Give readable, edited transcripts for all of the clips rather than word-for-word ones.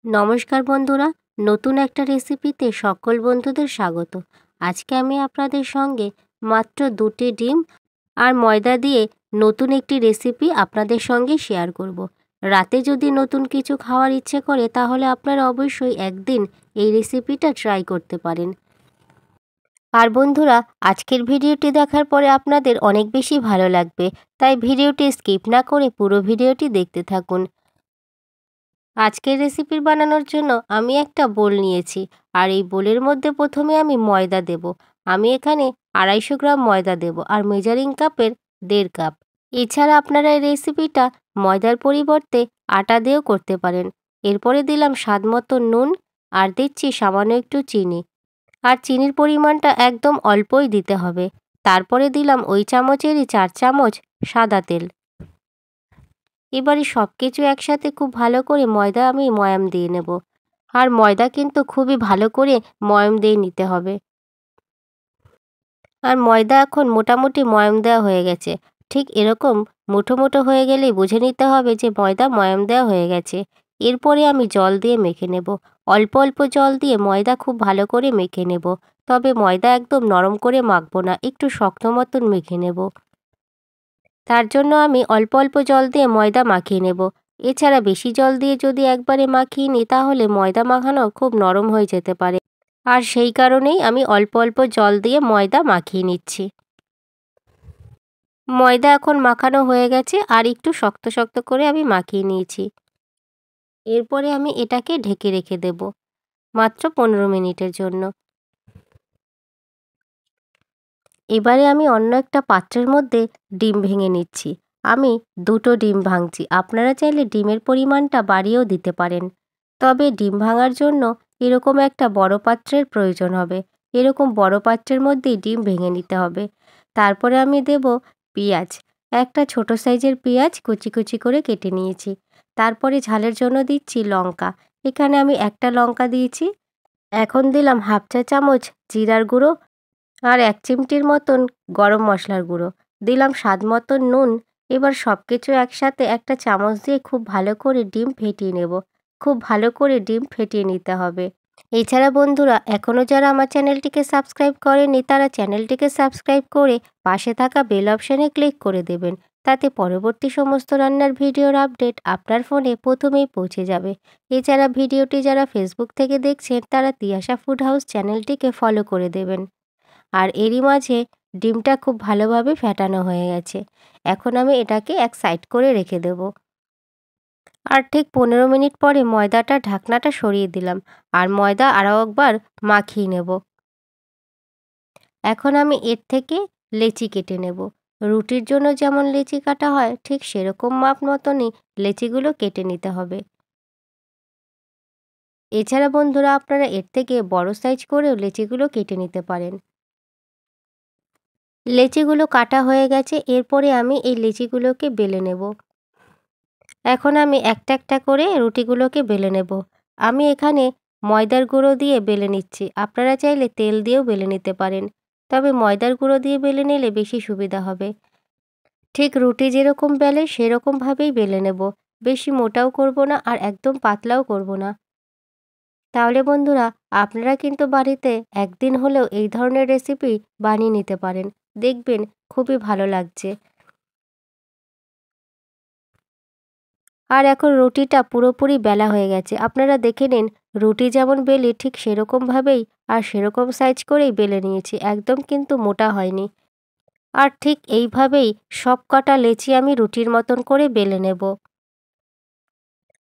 নমস্কার বন্ধুরা, নতুন একটা রেসিপিতে সকল বন্ধুদের স্বাগত। আজকে আমি আপনাদের সঙ্গে মাত্র 2টি ডিম আর ময়দা দিয়ে নতুন একটি রেসিপি আপনাদের সঙ্গে শেয়ার করব। রাতে যদি নতুন কিছু খাওয়ার ইচ্ছে করে তাহলে আপনারা অবশ্যই একদিন এই রেসিপিটা ট্রাই করতে পারেন। আর বন্ধুরা, আজকের ভিডিওটি দেখার পরে আপনাদের অনেক বেশি ভালো লাগবে, তাই ভিডিওটি স্কিপ না করে পুরো ভিডিওটি দেখতে থাকুন। আজকের রেসিপি বানানোর জন্য আমি একটা বোল নিয়েছি, আর এই বোলের মধ্যে প্রথমে আমি ময়দা দেব। আমি এখানে 250 গ্রাম ময়দা দেব আর মেজারিং কাপের 1.5 কাপ। এছাড়া আপনারা এই রেসিপিটা ময়দার পরিবর্তে আটা দিয়েও করতে পারেন। এরপরে দিলাম স্বাদ মতো নুন আর দিচ্ছি সামান্য একটু চিনি, আর চিনির পরিমাণটা একদম অল্পই দিতে হবে। তারপরে দিলাম ওই চামচেরই 4 চামচ সাদা তেল। এবারে সব কিছু একসাথে খুব ভালো করে আমি ময়াম দিয়ে নেব। আর ময়দা কিন্তু খুবই ভালো করে ময়াম দিয়ে নিতে হবে। আর ময়দা এখন মোটামুটি ময়াম দেওয়া হয়ে গেছে। ঠিক এরকম মুঠো মুঠো হয়ে গেলেই বুঝে নিতে হবে যে ময়দা ময়াম দেওয়া হয়ে গেছে। এরপরে আমি জল দিয়ে মেখে নেব। অল্প অল্প জল দিয়ে ময়দা খুব ভালো করে মেখে নেব। তবে ময়দা একদম নরম করে মাখবো না, একটু শক্ত মতন মেখে নেব। তার জন্য আমি অল্প অল্প জল দিয়ে ময়দা মাখিয়ে নেব। এছাড়া বেশি জল দিয়ে যদি একবারে মাখিয়ে নিই তাহলে ময়দা মাখানো খুব নরম হয়ে যেতে পারে। আর সেই কারণেই আমি অল্প অল্প জল দিয়ে ময়দা মাখিয়ে নিচ্ছি। ময়দা এখন মাখানো হয়ে গেছে আর একটু শক্ত শক্ত করে আমি মাখিয়ে নিয়েছি। এরপরে আমি এটাকে ঢেকে রেখে দেব মাত্র 15 মিনিটের জন্য। এবারে আমি অন্য একটা পাত্রের মধ্যে ডিম ভেঙে নিচ্ছি। আমি 2টো ডিম ভাঙছি। আপনারা চাইলে ডিমের পরিমাণটা বাড়িয়েও দিতে পারেন। তবে ডিম ভাঙার জন্য এরকম একটা বড় পাত্রের প্রয়োজন হবে। এরকম বড় পাত্রের মধ্যেই ডিম ভেঙে নিতে হবে। তারপরে আমি দেব পেঁয়াজ। একটা ছোট সাইজের পেঁয়াজ কুচি কুচি করে কেটে নিয়েছি। তারপরে ঝালের জন্য দিচ্ছি লঙ্কা। এখানে আমি একটা লঙ্কা দিয়েছি। এখন দিলাম হাফ চা চামচ জিরার গুঁড়ো আর 1 চিমটির মতন গরম মশলার গুঁড়ো। দিলাম স্বাদ মতন নুন। এবার সব কিছু একসাথে একটা চামচ দিয়ে খুব ভালো করে ডিম ফেটিয়ে নেব। খুব ভালো করে ডিম ফেটিয়ে নিতে হবে। এছাড়া বন্ধুরা, এখনও যারা আমার চ্যানেলটিকে সাবস্ক্রাইব করেনি তারা চ্যানেলটিকে সাবস্ক্রাইব করে পাশে থাকা বেল অপশানে ক্লিক করে দেবেন। তাতে পরবর্তী সমস্ত রান্নার ভিডিওর আপডেট আপনার ফোনে প্রথমেই পৌঁছে যাবে। এছাড়া ভিডিওটি যারা ফেসবুক থেকে দেখছেন তারা তিয়াশা ফুড হাউস চ্যানেলটিকে ফলো করে দেবেন। আর এরই মাঝে ডিমটা খুব ভালোভাবে ফেটানো হয়ে গেছে। এখন আমি এটাকে এক সাইড করে রেখে দেব। আর ঠিক 15 মিনিট পরে ময়দাটা ঢাকনাটা সরিয়ে দিলাম আর ময়দা আরও একবার মাখিয়ে নেব। এখন আমি এর থেকে লেচি কেটে নেব। রুটির জন্য যেমন লেচি কাটা হয় ঠিক সেরকম মাপ মতনই লেচিগুলো কেটে নিতে হবে। এছাড়া বন্ধুরা, আপনারা এর থেকে বড় সাইজ করেও লেচিগুলো কেটে নিতে পারেন। লেচিগুলো কাটা হয়ে গেছে। এরপরে আমি এই লেচিগুলোকে বেলে নেব। এখন আমি একটা একটা করে রুটিগুলোকে বেলে নেব। আমি এখানে ময়দার গুঁড়ো দিয়ে বেলে নিচ্ছি। আপনারা চাইলে তেল দিয়েও বেলে নিতে পারেন, তবে ময়দার গুঁড়ো দিয়ে বেলে নিলে বেশি সুবিধা হবে। ঠিক রুটি যেরকম বেলে সেরকমভাবেই বেলে নেব। বেশি মোটাও করব না আর একদম পাতলাও করব না। তাহলে বন্ধুরা, আপনারা কিন্তু বাড়িতে একদিন হলেও এই ধরনের রেসিপি বানিয়ে নিতে পারেন। দেখবেন খুবই ভালো লাগছে। আর এখন রুটিটা পুরোপুরি বেলা হয়ে গেছে। আপনারা দেখে নিন, রুটি যেমন বেলি ঠিক সেরকমভাবেই আর সেরকম সাইজ করেই বেলে নিয়েছি। একদম কিন্তু মোটা হয়নি। আর ঠিক এইভাবেই সব কটা লেচি আমি রুটির মতন করে বেলে নেব।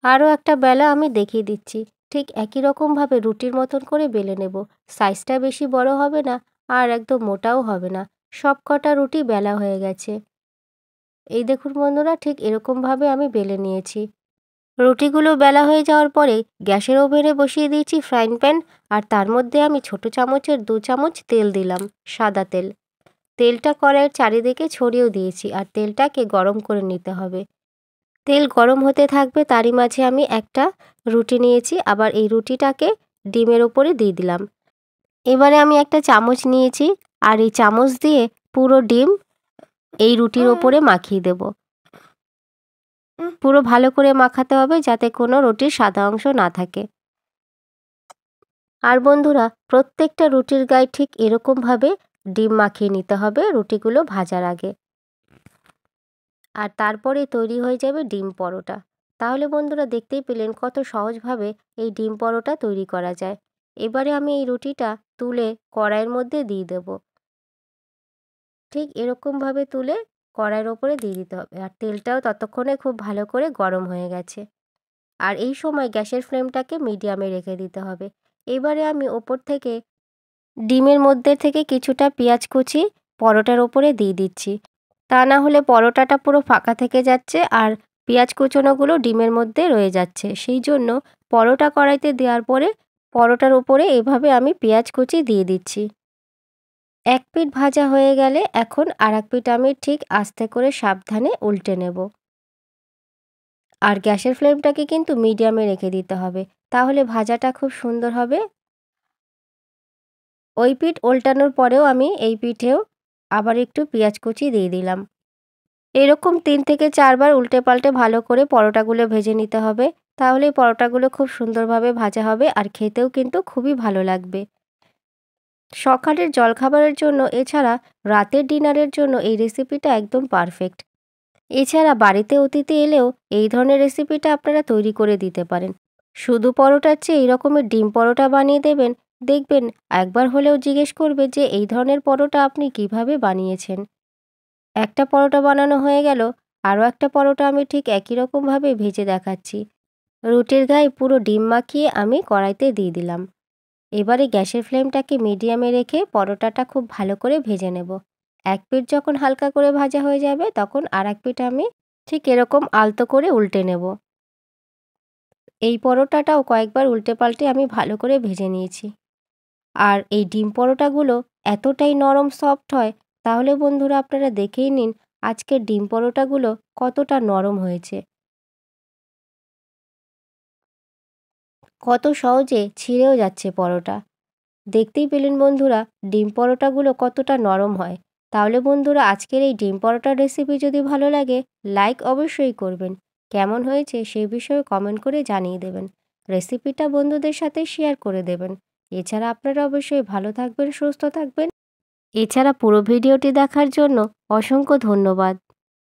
আরও একটা বেলা আমি দেখিয়ে দিচ্ছি। ঠিক একই রকমভাবে রুটির মতন করে বেলে নেব। সাইজটা বেশি বড় হবে না আর একদম মোটাও হবে না। সব কটা রুটি বেলা হয়ে গেছে। এই দেখুন বন্ধুরা, ঠিক এরকমভাবে আমি বেলে নিয়েছি। রুটিগুলো বেলা হয়ে যাওয়ার পরে গ্যাসের ওভেনে বসিয়ে দিয়েছি ফ্রাইং প্যান। আর তার মধ্যে আমি ছোট চামচের 2 চামচ তেল দিলাম, সাদা তেল। তেলটা কড়াইয়ের চারিদিকে ছড়িয়েও দিয়েছি আর তেলটাকে গরম করে নিতে হবে। তেল গরম হতে থাকবে, তারই মাঝে আমি একটা রুটি নিয়েছি। আবার এই রুটিটাকে ডিমের ওপরে দিয়ে দিলাম। এবারে আমি একটা চামচ নিয়েছি আর এই চামচ দিয়ে পুরো ডিম এই রুটির ওপরে মাখিয়ে দেব। পুরো ভালো করে মাখাতে হবে যাতে কোনো রুটির সাদা অংশ না থাকে। আর বন্ধুরা, প্রত্যেকটা রুটির গায়ে ঠিক এরকমভাবে ডিম মাখিয়ে নিতে হবে রুটিগুলো ভাজার আগে। আর তারপরে তৈরি হয়ে যাবে ডিম পরোটা। তাহলে বন্ধুরা, দেখতেই পেলেন কত সহজভাবে এই ডিম পরোটা তৈরি করা যায়। এবারে আমি এই রুটিটা তুলে কড়াইয়ের মধ্যে দিয়ে দেব। ঠিক এরকমভাবে তুলে কড়াইয়ের ওপরে দিয়ে দিতে হবে। আর তেলটাও ততক্ষণে খুব ভালো করে গরম হয়ে গেছে। আর এই সময় গ্যাসের ফ্লেমটাকে মিডিয়ামে রেখে দিতে হবে। এবারে আমি ওপর থেকে ডিমের মধ্যে থেকে কিছুটা পেঁয়াজ কুচি পরোটার ওপরে দিয়ে দিচ্ছি। তা না হলে পরোটাটা পুরো ফাঁকা থেকে যাচ্ছে আর পেঁয়াজ কুচোনোগুলো ডিমের মধ্যে রয়ে যাচ্ছে। সেই জন্য পরোটা কড়াইতে দেওয়ার পরে পরোটার উপরে এভাবে আমি পেঁয়াজ কুচি দিয়ে দিচ্ছি। এক পিঠ ভাজা হয়ে গেলে এখন আরেক পিঠ আমি ঠিক আস্তে করে সাবধানে উল্টে নেব। আর গ্যাসের ফ্লেমটাকে কিন্তু মিডিয়ামে রেখে দিতে হবে, তাহলে ভাজাটা খুব সুন্দর হবে। ওই পিঠ উল্টানোর পরেও আমি এই পিঠেও আবার একটু পেঁয়াজ কুচি দিয়ে দিলাম। এরকম 3 থেকে 4 বার উল্টে পাল্টে ভালো করে পরোটাগুলো ভেজে নিতে হবে, তাহলে পরোটাগুলো খুব সুন্দরভাবে ভাজা হবে আর খেতেও কিন্তু খুবই ভালো লাগবে। সকালের জলখাবারের জন্য এছাড়া রাতের ডিনারের জন্য এই রেসিপিটা একদম পারফেক্ট। এছাড়া বাড়িতে অতিথি এলেও এই ধরনের রেসিপিটা আপনারা তৈরি করে দিতে পারেন। শুধু পরোটার চেয়ে এই রকমের ডিম পরোটা বানিয়ে দেবেন, দেখবেন একবার হলেও জিজ্ঞেস করবে যে এই ধরনের পরোটা আপনি কিভাবে বানিয়েছেন। একটা পরোটা বানানো হয়ে গেল, আরও একটা পরোটা আমি ঠিক একই রকমভাবে ভেজে দেখাচ্ছি। রুটির গায়ে পুরো ডিম মাখিয়ে আমি কড়াইতে দিয়ে দিলাম। এবারে গ্যাসের ফ্লেমটাকে মিডিয়ামে রেখে পরোটাটা খুব ভালো করে ভেজে নেব। এক পিঠ যখন হালকা করে ভাজা হয়ে যাবে তখন আর এক পিঠ আমি ঠিক এরকম আলতো করে উল্টে নেব। এই পরোটাটাও কয়েকবার উল্টে পাল্টে আমি ভালো করে ভেজে নিয়েছি। আর এই ডিম পরোটাগুলো এতটাই নরম সফট হয়, তাহলে বন্ধুরা আপনারা দেখেই নিন আজকের ডিম পরোটাগুলো কতটা নরম হয়েছে। কত সহজে ছিঁড়েও যাচ্ছে পরোটা। দেখতেই পেলেন বন্ধুরা ডিম পরোটাগুলো কতটা নরম হয়। তাহলে বন্ধুরা, আজকের এই ডিম পরোটার রেসিপি যদি ভালো লাগে লাইক অবশ্যই করবেন। কেমন হয়েছে সেই বিষয়ে কমেন্ট করে জানিয়ে দেবেন। রেসিপিটা বন্ধুদের সাথে শেয়ার করে দেবেন। এছাড়া আপনারা অবশ্যই ভালো থাকবেন, সুস্থ থাকবেন। এছাড়া পুরো ভিডিওটি দেখার জন্য অসংখ্য ধন্যবাদ।